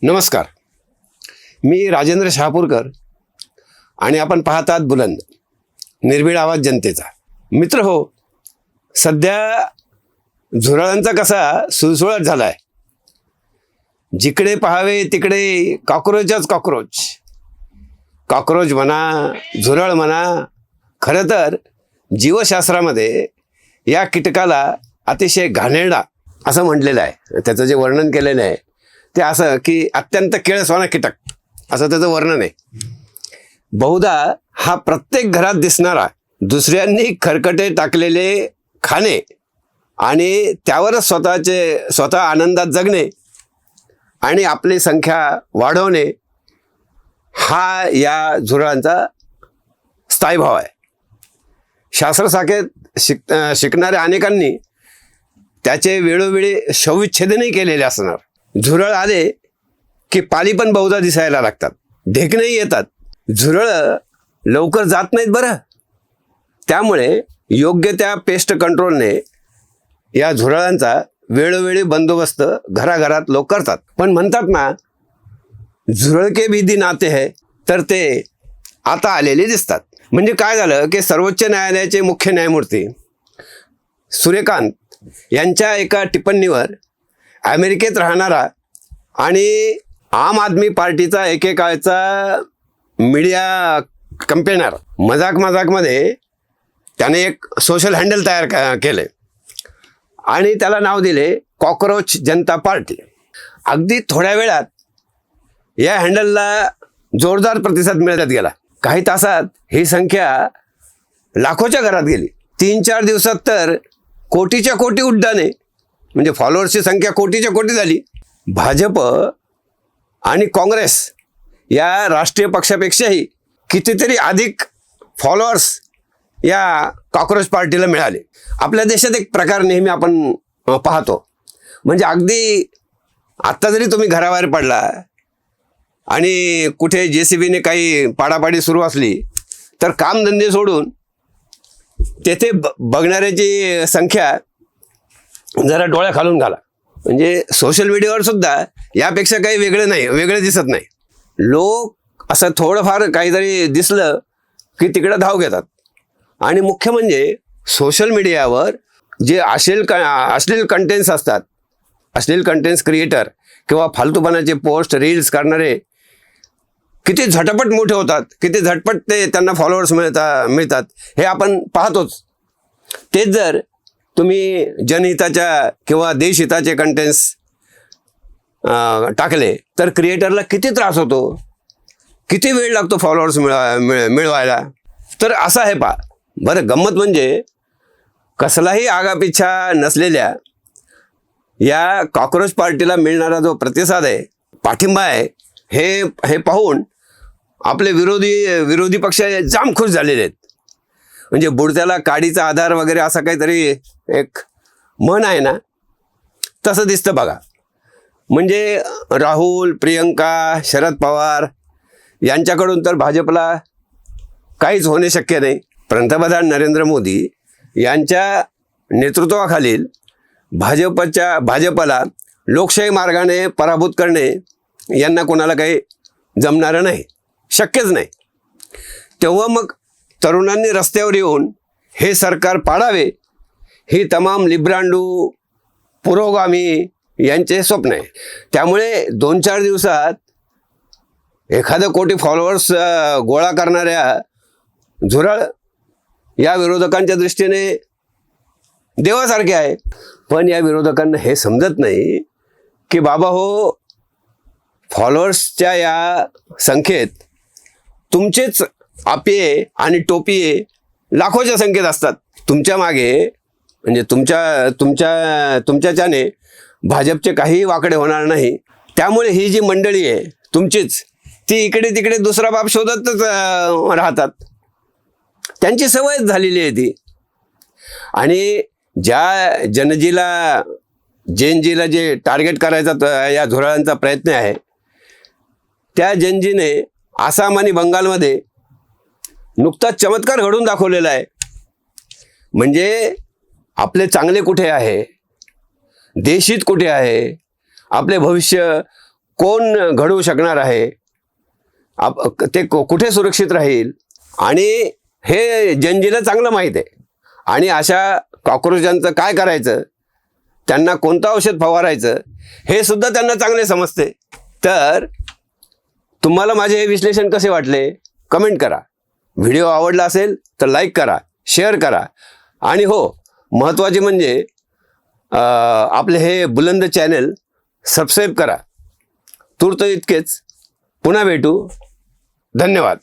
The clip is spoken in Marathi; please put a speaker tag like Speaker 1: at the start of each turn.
Speaker 1: नमस्कार, मी राजेंद्र शहापूरकर आणि आपण पाहतात बुलंद, निर्भीड आवाज जनतेचा. मित्र हो, सध्या झुरळांचा कसा सुळसुळाट झाला आहे. जिकडे पाहावे तिकडे कॉक्रोचच कॉक्रोच. कॉक्रोच म्हणा, झुरळ म्हणा, खरं तर जीवशास्त्रामध्ये या कीटकाला अतिशय घाणेरडा असं म्हटलेलं आहे. त्याचं जे वर्णन केलेलं आहे ते असं की अत्यंत किळसवाणा कीटक असं त्याचं वर्णन आहे. बहुधा हा प्रत्येक घरात दिसणारा, दुसऱ्यांनी खरकटे टाकलेले खाणे आणि त्यावरच स्वतः आनंदात जगणे आणि आपली संख्या वाढवणे हा या झुरळांचा स्थायीभाव आहे. शास्त्रशाखेत शिकणाऱ्या अनेकांनी त्याचे वेळोवेळी शवविच्छेदनही केलेले असणार. झुरळ आले की पाली पण बहुधा दिसायला लागतात, ढेकणेही येतात. झुरळ लवकर जात नाहीत बरं. त्यामुळे योग्य त्या पेस्ट कंट्रोलने या झुरळांचा वेळोवेळी बंदोबस्त घराघरात लोक करतात. पण म्हणतात ना, झुरळ के भी दिन आते है, तर ते आता आलेले दिसतात. म्हणजे काय झालं की सर्वोच्च न्यायालयाचे मुख्य न्यायमूर्ती सूर्यकांत यांच्या एका टिप्पणीवर अमेरिकेत राहणारा आणि आम आदमी पार्टीचा एकेकाळचा मीडिया कंपेनर मजाकमध्ये त्याने एक सोशल हँडल तयार केले आणि त्याला नाव दिले कॉक्रोच जनता पार्टी. अगदी थोड्या वेळात या हँडलला जोरदार प्रतिसाद मिळत गेला. काही तासात ही संख्या लाखोच्या घरात गेली. 3-4 दिवसात तर कोटीच्या कोटी उड्डाणे, म्हणजे फॉलोअर्सची संख्या कोटीच्या कोटी झाली. भाजप आणि काँग्रेस या राष्ट्रीय पक्षापेक्षाही कितीतरी अधिक फॉलोअर्स या कॉक्रोच पार्टीला मिळाले. आपल्या देशात एक प्रकार नेहमी आपण पाहतो, म्हणजे अगदी आत्ता जरी तुम्ही घराबाहेर पडला आणि कुठे JCBने काही पाडापाडी सुरू असली तर कामधंदे सोडून तेथे बघणाऱ्याची संख्या जरा डोळ्या खालून घाला. म्हणजे सोशल मीडियावर सुद्धा यापेक्षा काही वेगळं दिसत नाही. लोक असं थोडंफार काहीतरी दिसलं की तिकडं धाव घेतात. आणि मुख्य म्हणजे सोशल मीडियावर जे अश्लील कंटेंट्स असतात, अश्लील कंटेंट्स क्रिएटर किंवा फालतूपणाचे पोस्ट रील्स करणारे किती झटपट मोठे होतात, किती झटपट त्यांना फॉलोअर्स मिळतात हे आपण पाहतोच. तेच जर तुम्ही जनहिताच्या किंवा देशहिताचे कंटेंट्स टाकले तर क्रिएटरला किती त्रास होतो, किती वेळ लागतो फॉलोअर्स मिळवायला. तर असं आहे पहा. बरं, गंमत म्हणजे कसलाही आगापिच्छा नसलेल्या या कॉक्रोच पार्टीला मिळणारा जो प्रतिसाद आहे, पाठिंबा आहे, हे पाहून आपले विरोधी पक्ष जाम खुश झालेले आहेत. म्हणजे बुडत्याला काडीचा आधार वगैरे असा काहीतरी एक म्हण आहे ना, तसं दिसतं बघा. म्हणजे राहुल, प्रियंका, शरद पवार यांच्याकडून तर भाजपला काहीच होणे शक्य नाही. पंतप्रधान नरेंद्र मोदी यांच्या नेतृत्वाखालील भाजपला लोकशाही मार्गाने पराभूत करणे यांना कोणाला काही जमणारं नाही, शक्यच नाही. तेव्हा मग तरुणांनी रस्त्यावर येऊन हे सरकार पाडावे ही तमाम लिब्रांडू पुरोगामी यांचे स्वप्न आहे. त्यामुळे 2-4 दिवसात 1 कोटी फॉलोअर्स गोळा करणाऱ्या झुरळ या विरोधकांच्या दृष्टीने देवासारखे आहे. पण या विरोधकांना हे समजत नाही की बाबा हो, फॉलोअर्सच्या या संख्येत तुमचेच आपिये आणि टोपिये लाखोच्या संख्येत असतात. तुमच्या मागे म्हणजे तुमच्याच्याने भाजपचे काही वाकडे होणार नाही. त्यामुळे ही जी मंडळी आहे तुमचीच, ती इकडे तिकडे दुसरा बाप शोधतच राहतात. त्यांची सवयच झालेली आहे ती. आणि ज्या जनजीला जे टार्गेट करायचा या झुरळांचा प्रयत्न आहे, त्या जनजीने आसाम आणि बंगालमध्ये नुकताच चमत्कार घडून दाखवलेला आहे. म्हणजे आपले चांगले कुठे आहे, देशहित कुठे आहे, आपले भविष्य कोण घडवू शकणार आहे, ते कुठे सुरक्षित राहील, आणि हे जनजीला चांगलं माहीत आहे. आणि अशा कॉक्रोचांचं काय करायचं, त्यांना कोणतं औषध फवारायचं हे सुद्धा त्यांना चांगले समजते. तर तुम्हाला माझे हे विश्लेषण कसे वाटले कमेंट करा. व्हिडिओ आवडला असेल तर लाईक करा, शेअर करा, आणि हो, महत्त्वाचे म्हणजे आपले हे बुलंद चॅनल सबस्क्राईब करा. तूर्त इतकेच. पुन्हा भेटू. धन्यवाद.